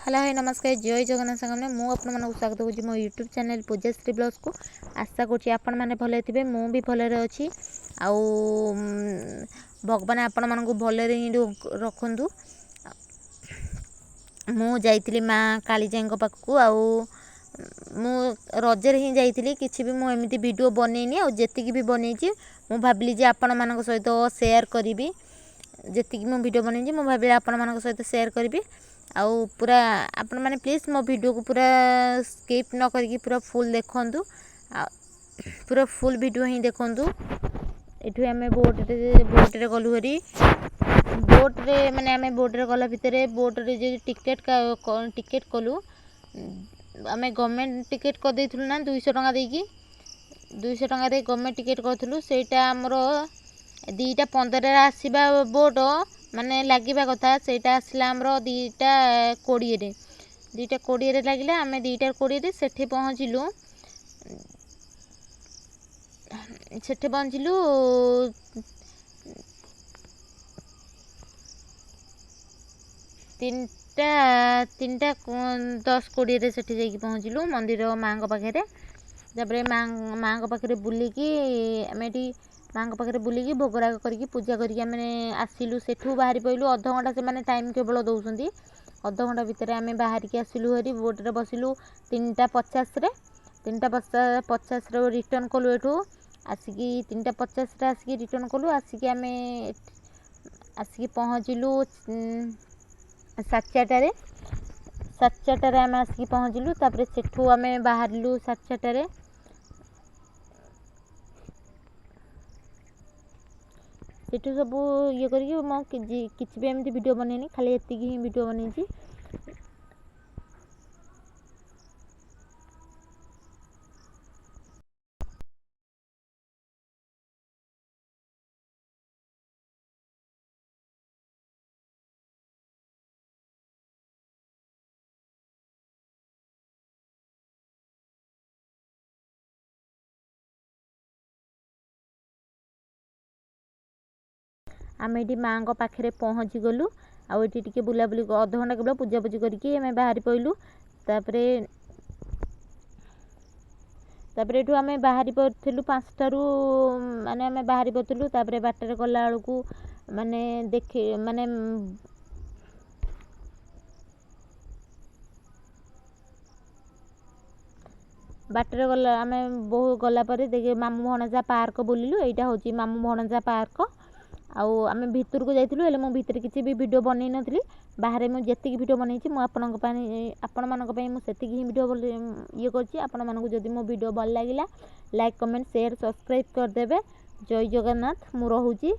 Hello hi नमस्कार जय जगन्नाथ सामने मु आपको स्वागत करुँच मो यूट्यूब चैनल पूजाश्री ब्लॉग्स को। आशा करुँच आपण मैंने भले थे मु भी भलरे अच्छी आउ भगवान आपण मानक भलरे ही रखु। मु जाइली माँ कालीजाई पाखक आउ मु रजरे ही जाइली किसी भी मुझे वीडियो बनईनी आती भी बनई मु भाविली जे आपण मान सहित सेयार करी जी मु वीडियो बनई मु भाविली आपण मान सहित सेयार करी आउ पूरा आपण मैंने प्लीज मो वीडियो को पूरा स्किप न करके पूरा फुल देखूँ पूरा फुल वीडियो ही देखूँ। ये आम बोट्रे गलु हरी बोट्रे माने आम बोट्रे गला भितर बोट्रे जो टिकेट कलु आम गवर्नमेंट टिकेट कर देइथिलु ना 200 टंका देकी 200 टंका दे गवर्नमेंट टिकेट करथिलु सेटा हमरो 2:15 आसीबा बोट माने लागिबा कथा सेटा आसला हमरो 2:20 रे 2:20 रे लागिला आम 2:20 रे सेठी पहुँचलु 3:10-20 रे सेठी जाइकी पहुँचलु मंदिर माँ पाखे माँ पाखे बुलिकी आम माँ पाखे बुलिकी भोगराग करके पूजा करके आम आसिलु सेठू बाहरी पइलु अध घंटा से टाइम केवल दौरान अध घंटा भितर आम बाहर की आसिलु हरी बोट्रे बसिलु 3:50 रे 3:50 रे रिटर्न कलु एठू आसिकी 3:50 रे आसिकी रिटर्न कलु आसिकी आम आसिकी पहुँचलु 4:15 आम आसिकी पहुँचलु तापर सेठू आम बाहरलु 4:15 सेठू सब ये करके किसी भी एमती वीडियो बनईनी खाली एति ही वीडियो बनई। आम ये माँ पाखे पहुँची गलु आटे बुलाबुली अध घंटा केवल पूजापूजी करके आम बाहरी पइलु तापर एठू आम बाहरी पड़ू 5टारू माने आम बाहरी पड़ू तापर बाटर गला बेलू माने देखे माने बाटर गला आम बहु गलापर देखे मामू भणजा पार्क बुलिलु यहाँ हूँ मामू भणजा पार्क आम भितर को जाइलु हेले मो भितर किसी भी वीडियो बनई नी बाहर मुझे वीडियो बनई आपण मान मुझे ही वीडियो ये कर मो वीडियो भल लगे लाइक कमेंट शेयर सब्सक्राइब करदे। जय जगन्नाथ मु रोची।